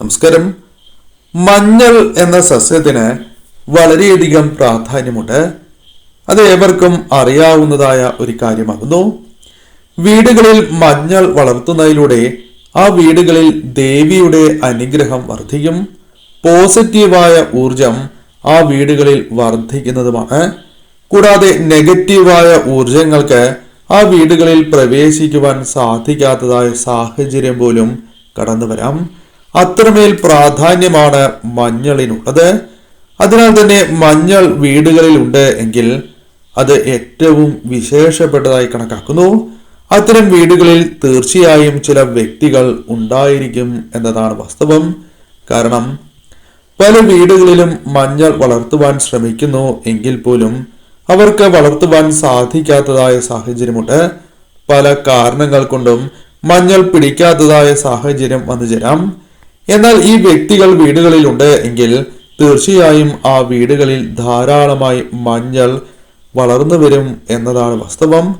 നമസ്കാരം. മഞ്ഞൾ എന്ന സസ്യത്തിന് വളരെയധികം പ്രാധാന്യമുണ്ട്. അത് ഏവർക്കും അറിയാവുന്നതായ ഒരു കാര്യമാകുന്നു. വീടുകളിൽ മഞ്ഞൾ വളർത്തുന്നതിലൂടെ ആ വീടുകളിൽ ദേവിയുടെ അനുഗ്രഹം വർദ്ധിക്കും. പോസിറ്റീവായ ഊർജം ആ വീടുകളിൽ വർദ്ധിക്കുന്നതുമാണ്. കൂടാതെ നെഗറ്റീവായ ഊർജങ്ങൾക്ക് ആ വീടുകളിൽ പ്രവേശിക്കുവാൻ സാധിക്കാത്തതായ സാഹചര്യം പോലും കടന്നു വരാം. അത്രമേൽ പ്രാധാന്യമാണ് മഞ്ഞളിനുള്ളത്. അതിനാൽ തന്നെ മഞ്ഞൾ വീടുകളിൽ ഉണ്ട് എങ്കിൽ അത് ഏറ്റവും വിശേഷപ്പെട്ടതായി കണക്കാക്കുന്നു. അത്തരം വീടുകളിൽ തീർച്ചയായും ചില വ്യക്തികൾ ഉണ്ടായിരിക്കും എന്നതാണ് വാസ്തവം. കാരണം പല വീടുകളിലും മഞ്ഞൾ വളർത്തുവാൻ ശ്രമിക്കുന്നു എങ്കിൽ പോലും അവർക്ക് വളർത്തുവാൻ സാധിക്കാത്തതായ സാഹചര്യമുണ്ട്. പല കാരണങ്ങൾ കൊണ്ടും മഞ്ഞൾ പിടിക്കാത്തതായ സാഹചര്യം വന്നു ചേരാം. എന്നാൽ ഈ വ്യക്തികൾ വീടുകളിലുണ്ട് എങ്കിൽ തീർച്ചയായും ആ വീടുകളിൽ ധാരാളമായി മഞ്ഞൾ വളർന്നു വരും എന്നതാണ് വാസ്തവം.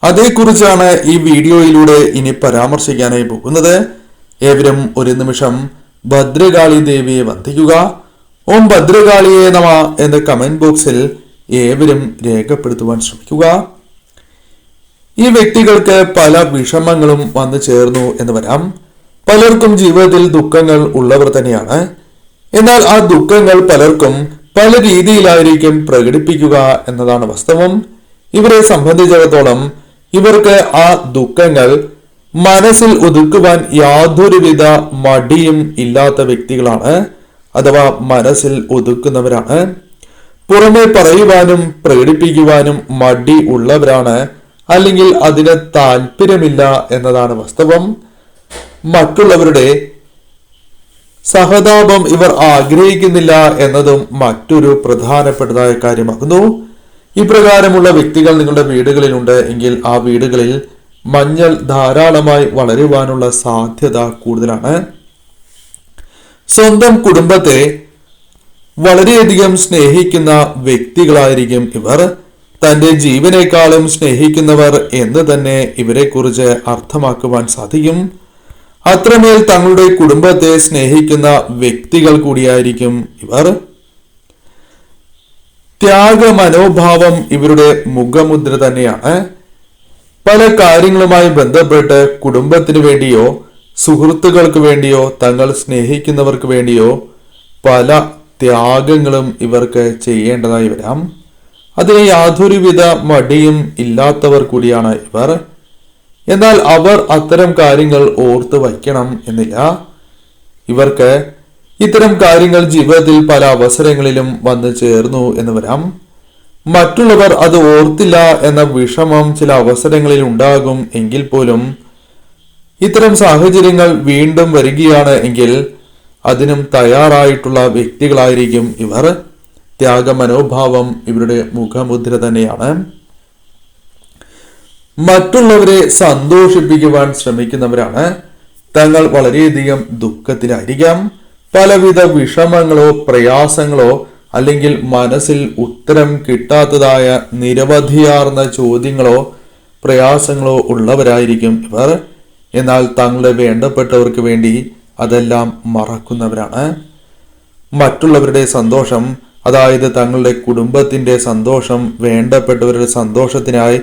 അതേക്കുറിച്ചാണ് ഈ വീഡിയോയിലൂടെ ഇനി പരാമർശിക്കാനായി പോകുന്നത്. ഏവരും ഒരു നിമിഷം ഭദ്രകാളി ദേവിയെ വന്ദിക്കുക. ഓം ഭദ്രകാളിയെ നമ എന്ന് കമന്റ് ബോക്സിൽ ഏവരും രേഖപ്പെടുത്തുവാൻ ശ്രമിക്കുക. ഈ വ്യക്തികൾക്ക് പല വിഷമങ്ങളും വന്നു ചേർന്നു എന്ന് വരാം. പലർക്കും ജീവിതത്തിൽ ദുഃഖങ്ങൾ ഉള്ളവർ തന്നെയാണ്. എന്നാൽ ആ ദുഃഖങ്ങൾ പലർക്കും പല രീതിയിലായിരിക്കും പ്രകടിപ്പിക്കുക എന്നതാണ് വാസ്തവം. ഇവരെ സംബന്ധിച്ചിടത്തോളം ഇവർക്ക് ആ ദുഃഖങ്ങൾ മനസ്സിൽ ഒതുക്കുവാൻ യാതൊരുവിധ മടിയും ഇല്ലാത്ത വ്യക്തികളാണ്, അഥവാ മനസ്സിൽ ഒതുക്കുന്നവരാണ്. പുറമെ പറയുവാനും പ്രകടിപ്പിക്കുവാനും മടി ഉള്ളവരാണ്, അല്ലെങ്കിൽ അതിന് താല്പര്യമില്ല എന്നതാണ് വാസ്തവം. മറ്റുള്ളവരുടെ സഹതാപം ഇവർ ആഗ്രഹിക്കുന്നില്ല എന്നതും മറ്റൊരു പ്രധാനപ്പെട്ടതായ കാര്യമാകുന്നു. ഇപ്രകാരമുള്ള വ്യക്തികൾ നിങ്ങളുടെ വീടുകളിലുണ്ട് എങ്കിൽ ആ വീടുകളിൽ മഞ്ഞൾ ധാരാളമായി വളരുവാനുള്ള സാധ്യത കൂടുതലാണ്. സ്വന്തം കുടുംബത്തെ വളരെയധികം സ്നേഹിക്കുന്ന വ്യക്തികളായിരിക്കും ഇവർ. തന്റെ ജീവനേക്കാളും സ്നേഹിക്കുന്നവർ എന്ന് തന്നെ ഇവരെ കുറിച്ച് അർത്ഥമാക്കുവാൻ സാധിക്കും. അത്രമേൽ തങ്ങളുടെ കുടുംബത്തെ സ്നേഹിക്കുന്ന വ്യക്തികൾ കൂടിയായിരിക്കും ഇവർ. ത്യാഗ മനോഭാവം ഇവരുടെ മുഖമുദ്ര തന്നെയാണ്. പല കാര്യങ്ങളുമായി ബന്ധപ്പെട്ട് കുടുംബത്തിന് വേണ്ടിയോ സുഹൃത്തുക്കൾക്ക് വേണ്ടിയോ തങ്ങൾ സ്നേഹിക്കുന്നവർക്ക് വേണ്ടിയോ പല ത്യാഗങ്ങളും ഇവർക്ക് ചെയ്യേണ്ടതായി വരാം. അതിന് യാതൊരുവിധ മടിയും ഇല്ലാത്തവർ കൂടിയാണ് ഇവർ. എന്നാൽ അവർ അത്തരം കാര്യങ്ങൾ ഓർത്ത് വയ്ക്കണം എന്നില്ല. ഇവർക്ക് ഇത്തരം കാര്യങ്ങൾ ജീവിതത്തിൽ പല അവസരങ്ങളിലും വന്നു ചേർന്നു എന്ന് വരാം. മറ്റുള്ളവർ അത് ഓർത്തില്ല എന്ന വിഷമം ചില അവസരങ്ങളിൽ ഉണ്ടാകും എങ്കിൽ പോലും ഇത്തരം സാഹചര്യങ്ങൾ വീണ്ടും വരികയാണ് എങ്കിൽ അതിനും തയ്യാറായിട്ടുള്ള വ്യക്തികളായിരിക്കും ഇവർ. ത്യാഗ മനോഭാവം ഇവരുടെ മുഖമുദ്ര തന്നെയാണ്. മറ്റുള്ളവരെ സന്തോഷിപ്പിക്കുവാൻ ശ്രമിക്കുന്നവരാണ്. തങ്ങൾ വളരെയധികം ദുഃഖത്തിലായിരിക്കാം. പലവിധ വിഷമങ്ങളോ പ്രയാസങ്ങളോ അല്ലെങ്കിൽ മനസ്സിൽ ഉത്തരം കിട്ടാത്തതായ നിരവധിയാർന്ന ചോദ്യങ്ങളോ പ്രയാസങ്ങളോ ഉള്ളവരായിരിക്കും ഇവർ. എന്നാൽ തങ്ങളുടെ വേണ്ടപ്പെട്ടവർക്ക് വേണ്ടി അതെല്ലാം മറക്കുന്നവരാണ്. മറ്റുള്ളവരുടെ സന്തോഷം, അതായത് തങ്ങളുടെ കുടുംബത്തിന്റെ സന്തോഷം, വേണ്ടപ്പെട്ടവരുടെ സന്തോഷത്തിനായി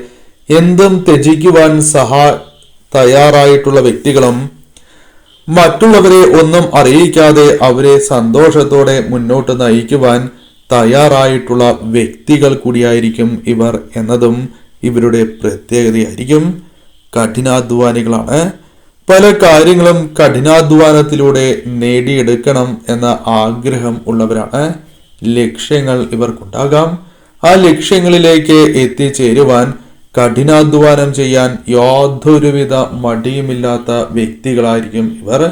എന്തും ത്യജിക്കുവാൻ തയ്യാറായിട്ടുള്ള വ്യക്തികളും മറ്റുള്ളവരെ ഒന്നും അറിയിക്കാതെ അവരെ സന്തോഷത്തോടെ മുന്നോട്ട് നയിക്കുവാൻ തയ്യാറായിട്ടുള്ള വ്യക്തികൾ കൂടിയായിരിക്കും ഇവർ എന്നതും ഇവരുടെ പ്രത്യേകതയായിരിക്കും. കഠിനാധ്വാനികളാണ്. പല കാര്യങ്ങളും കഠിനാധ്വാനത്തിലൂടെ നേടിയെടുക്കണം എന്ന ആഗ്രഹം ഉള്ളവരാണ്. ലക്ഷ്യങ്ങൾ ഇവർക്കുണ്ടാകാം. ആ ലക്ഷ്യങ്ങളിലേക്ക് എത്തിച്ചേരുവാൻ കഠിനാധ്വാനം ചെയ്യാൻ യാതൊരുവിധ മടിയുമില്ലാത്ത വ്യക്തികളായിരിക്കും ഇവർ.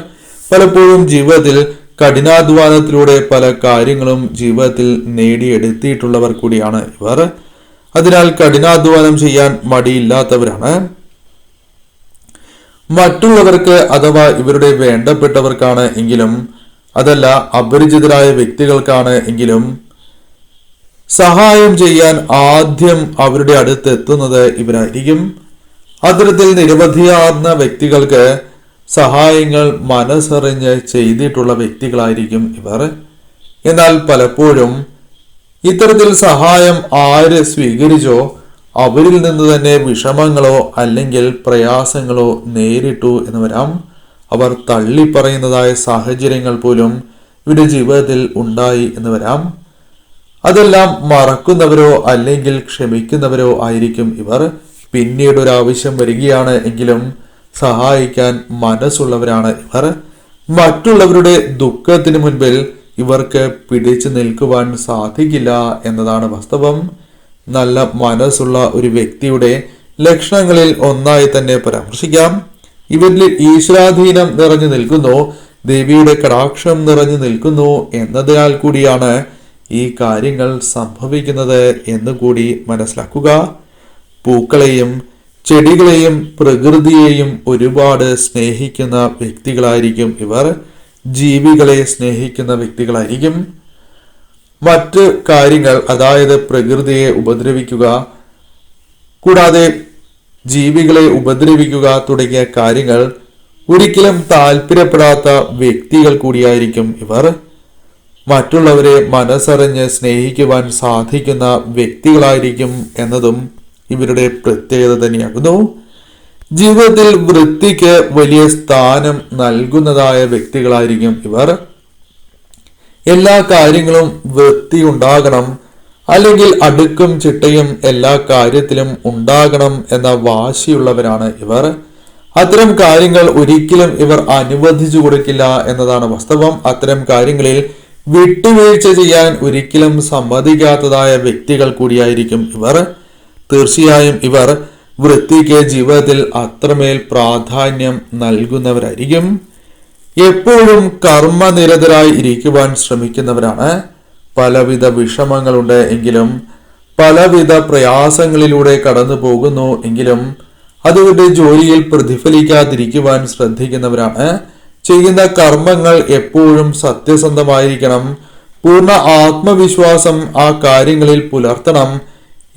പലപ്പോഴും ജീവിതത്തിൽ കഠിനാധ്വാനത്തിലൂടെ പല കാര്യങ്ങളും ജീവിതത്തിൽ നേടിയെടുത്തിട്ടുള്ളവർ കൂടിയാണ് ഇവർ. അതിനാൽ കഠിനാധ്വാനം ചെയ്യാൻ മടിയില്ലാത്തവരാണ്. മറ്റുള്ളവർക്ക് അഥവാ ഇവരുടെ വേണ്ടപ്പെട്ടവർക്കാണ് എങ്കിലും, അതല്ല അപരിചിതരായ വ്യക്തികൾക്കാണ് എങ്കിലും സഹായം ചെയ്യാൻ ആദ്യം അവരുടെ അടുത്ത് എത്തുന്നത് ഇവരായിരിക്കും. അത്തരത്തിൽ നിരവധിയാർന്ന വ്യക്തികൾക്ക് സഹായങ്ങൾ മനസ്സറിഞ്ഞ് ചെയ്തിട്ടുള്ള വ്യക്തികളായിരിക്കും ഇവർ. എന്നാൽ പലപ്പോഴും ഇത്തരത്തിൽ സഹായം ആര് സ്വീകരിച്ചോ അവരിൽ നിന്ന് തന്നെ വിഷമങ്ങളോ അല്ലെങ്കിൽ പ്രയാസങ്ങളോ നേരിട്ടു എന്ന് വരാം. അവർ തള്ളിപ്പറയുന്നതായ സാഹചര്യങ്ങൾ പോലും ഇവരുടെ ജീവിതത്തിൽ ഉണ്ടായി എന്ന് വരാം. അതെല്ലാം മറക്കുന്നവരോ അല്ലെങ്കിൽ ക്ഷമിക്കുന്നവരോ ആയിരിക്കും ഇവർ. പിന്നീട് ഒരു ആവശ്യം വരികയാണ് എങ്കിലും സഹായിക്കാൻ മനസ്സുള്ളവരാണ് ഇവർ. മറ്റുള്ളവരുടെ ദുഃഖത്തിന് മുൻപിൽ ഇവർക്ക് പിടിച്ചു നിൽക്കുവാൻ സാധിക്കില്ല എന്നതാണ് വാസ്തവം. നല്ല മനസ്സുള്ള ഒരു വ്യക്തിയുടെ ലക്ഷണങ്ങളിൽ ഒന്നായി തന്നെ പരാമർശിക്കാം. ഇവരിൽ ഈശ്വരാധീനം നിറഞ്ഞു നിൽക്കുന്നു, ദേവിയുടെ കടാക്ഷം നിറഞ്ഞു നിൽക്കുന്നു എന്നതിനാൽ കൂടിയാണ് ഈ കാര്യങ്ങൾ സംഭവിക്കുന്നത് എന്ന് കൂടി മനസ്സിലാക്കുക. പൂക്കളെയും ചെടികളെയും പ്രകൃതിയെയും ഒരുപാട് സ്നേഹിക്കുന്ന വ്യക്തികളായിരിക്കും ഇവർ. ജീവികളെ സ്നേഹിക്കുന്ന വ്യക്തികളായിരിക്കും. മറ്റ് കാര്യങ്ങൾ, അതായത് പ്രകൃതിയെ ഉപദ്രവിക്കുക, കൂടാതെ ജീവികളെ ഉപദ്രവിക്കുക തുടങ്ങിയ കാര്യങ്ങൾ ഒരിക്കലും താല്പര്യപ്പെടാത്ത വ്യക്തികൾ കൂടിയായിരിക്കും ഇവർ. മറ്റുള്ളവരെ മനസ്സറിഞ്ഞ് സ്നേഹിക്കുവാൻ സാധിക്കുന്ന വ്യക്തികളായിരിക്കും എന്നതും ഇവരുടെ പ്രത്യേകത തന്നെയാകുന്നു. ജീവിതത്തിൽ വൃത്തിക്ക് വലിയ സ്ഥാനം നൽകുന്നതായ വ്യക്തികളായിരിക്കും ഇവർ. എല്ലാ കാര്യങ്ങളും വൃത്തി ഉണ്ടാകണം, അല്ലെങ്കിൽ അടുക്കും ചിട്ടയും എല്ലാ കാര്യത്തിലും ഉണ്ടാകണം എന്ന വാശിയുള്ളവരാണ് ഇവർ. അത്തരം കാര്യങ്ങൾ ഒരിക്കലും ഇവർ അനുവദിച്ചു കൊടുക്കില്ല എന്നതാണ് വാസ്തവം. അത്തരം കാര്യങ്ങളിൽ വിട്ടുവീഴ്ച ചെയ്യാൻ ഒരിക്കലും സമ്മതിക്കാത്തതായ വ്യക്തികൾ കൂടിയായിരിക്കും ഇവർ. തീർച്ചയായും ഇവർ വൃത്തിക്ക് ജീവിതത്തിൽ അത്രമേൽ പ്രാധാന്യം നൽകുന്നവരായിരിക്കും. എപ്പോഴും കർമ്മനിരതരായി ഇരിക്കുവാൻ ശ്രമിക്കുന്നവരാണ്. പലവിധ വിഷമങ്ങളുണ്ട് എങ്കിലും, പലവിധ പ്രയാസങ്ങളിലൂടെ കടന്നു പോകുന്നു എങ്കിലും അതുകൊണ്ട് ജോലിയിൽ പ്രതിഫലിക്കാതിരിക്കുവാൻ ശ്രദ്ധിക്കുന്നവരാണ്. ചെയ്യുന്ന കർമ്മങ്ങൾ എപ്പോഴും സത്യസന്ധമായിരിക്കണം, പൂർണ്ണ ആത്മവിശ്വാസം ആ കാര്യങ്ങളിൽ പുലർത്തണം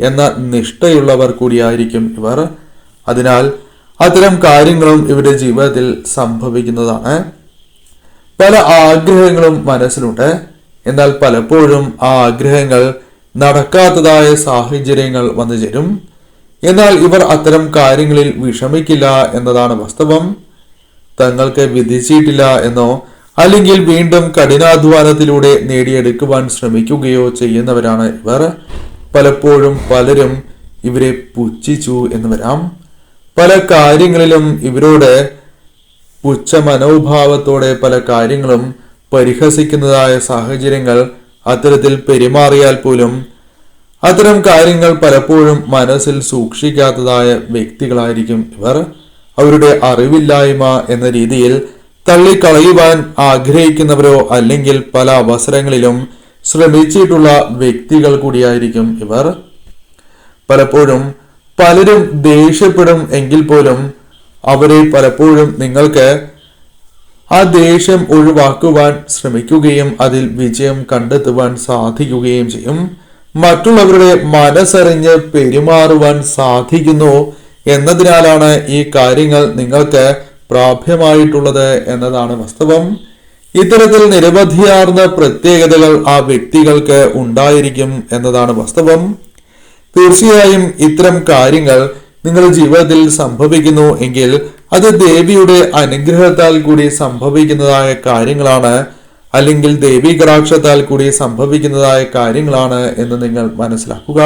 എന്ന നിഷ്ഠയുള്ളവർ കൂടിയായിരിക്കും ഇവർ. അതിനാൽ അത്തരം കാര്യങ്ങളും ഇവരുടെ ജീവിതത്തിൽ സംഭവിക്കുന്നതാണ്. പല ആഗ്രഹങ്ങളും മനസ്സിലുണ്ട്, എന്നാൽ പലപ്പോഴും ആ ആഗ്രഹങ്ങൾ നടക്കാത്തതായ സാഹചര്യങ്ങൾ വന്നു ചേരും. എന്നാൽ ഇവർ അത്തരം കാര്യങ്ങളിൽ വിഷമിക്കില്ല എന്നതാണ് വാസ്തവം. തങ്ങൾക്ക് വിധിച്ചിട്ടില്ല എന്നോ അല്ലെങ്കിൽ വീണ്ടും കഠിനാധ്വാനത്തിലൂടെ നേടിയെടുക്കുവാൻ ശ്രമിക്കുകയോ ചെയ്യുന്നവരാണ് ഇവർ. പലപ്പോഴും പലരും ഇവരെ പുച്ഛിച്ചു എന്ന് വരാം. പല കാര്യങ്ങളിലും ഇവരോട് പുച്ഛ മനോഭാവത്തോടെ പല കാര്യങ്ങളും പരിഹസിക്കുന്നതായ സാഹചര്യങ്ങൾ അത്തരത്തിൽ പെരുമാറിയാൽ പോലും അത്തരം കാര്യങ്ങൾ പലപ്പോഴും മനസ്സിൽ സൂക്ഷിക്കാത്തതായ വ്യക്തികളായിരിക്കും ഇവർ. അവരുടെ അറിവില്ലായ്മ എന്ന രീതിയിൽ തള്ളിക്കളയുവാൻ ആഗ്രഹിക്കുന്നവരോ അല്ലെങ്കിൽ പല അവസരങ്ങളിലും ശ്രമിച്ചിട്ടുള്ള വ്യക്തികൾ കൂടിയായിരിക്കും ഇവർ. പലപ്പോഴും പലരും ദേഷ്യപ്പെടും എങ്കിൽ പോലും അവരെ പലപ്പോഴും നിങ്ങൾക്ക് ആ ദേഷ്യം ഒഴിവാക്കുവാൻ ശ്രമിക്കുകയും അതിൽ വിജയം കണ്ടെത്തുവാൻ സാധിക്കുകയും ചെയ്യും. മറ്റുള്ളവരുടെ മനസ്സറിഞ്ഞ് പെരുമാറുവാൻ സാധിക്കുന്നു എന്നതിനാലാണ് ഈ കാര്യങ്ങൾ നിങ്ങൾക്ക് പ്രാപ്യമായിട്ടുള്ളത് എന്നതാണ് വാസ്തവം. ഇത്തരത്തിൽ നിരവധിയാർന്ന പ്രത്യേകതകൾ ആ വ്യക്തികൾക്ക് ഉണ്ടായിരിക്കും എന്നതാണ് വാസ്തവം. തീർച്ചയായും ഇത്തരം കാര്യങ്ങൾ നിങ്ങളുടെ ജീവിതത്തിൽ സംഭവിക്കുന്നു എങ്കിൽ അത് ദേവിയുടെ അനുഗ്രഹത്താൽ കൂടി സംഭവിക്കുന്നതായ കാര്യങ്ങളാണ്, അല്ലെങ്കിൽ ദേവീ കടാക്ഷത്താൽ കൂടി സംഭവിക്കുന്നതായ കാര്യങ്ങളാണ് എന്ന് നിങ്ങൾ മനസ്സിലാക്കുക.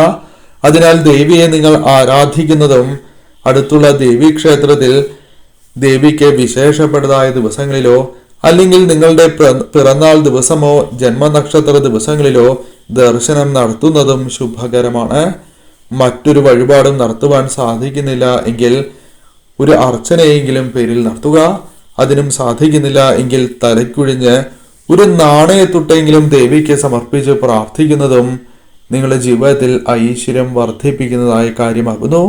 അതിനാൽ ദേവിയെ നിങ്ങൾ ആരാധിക്കുന്നതും അടുത്തുള്ള ദേവീക്ഷേത്രത്തിൽ ദേവിക്ക് വിശേഷപ്പെട്ടതായ ദിവസങ്ങളിലോ അല്ലെങ്കിൽ നിങ്ങളുടെ പിറന്നാൾ ദിവസമോ ജന്മനക്ഷത്ര ദിവസങ്ങളിലോ ദർശനം നടത്തുന്നതും ശുഭകരമാണ്. മറ്റൊരു വഴിപാടും നടത്തുവാൻ സാധിക്കുന്നില്ല എങ്കിൽ ഒരു അർച്ചനയെങ്കിലും പേരിൽ നടത്തുക. അതിനും സാധിക്കുന്നില്ല എങ്കിൽ തലക്കുഴിഞ്ഞ് ഒരു നാണയത്തുട്ടെങ്കിലും ദേവിക്ക് സമർപ്പിച്ച് പ്രാർത്ഥിക്കുന്നതും നിങ്ങളുടെ ജീവിതത്തിൽ ഐശ്വര്യം വർദ്ധിപ്പിക്കുന്നതായ കാര്യമാകുന്നു.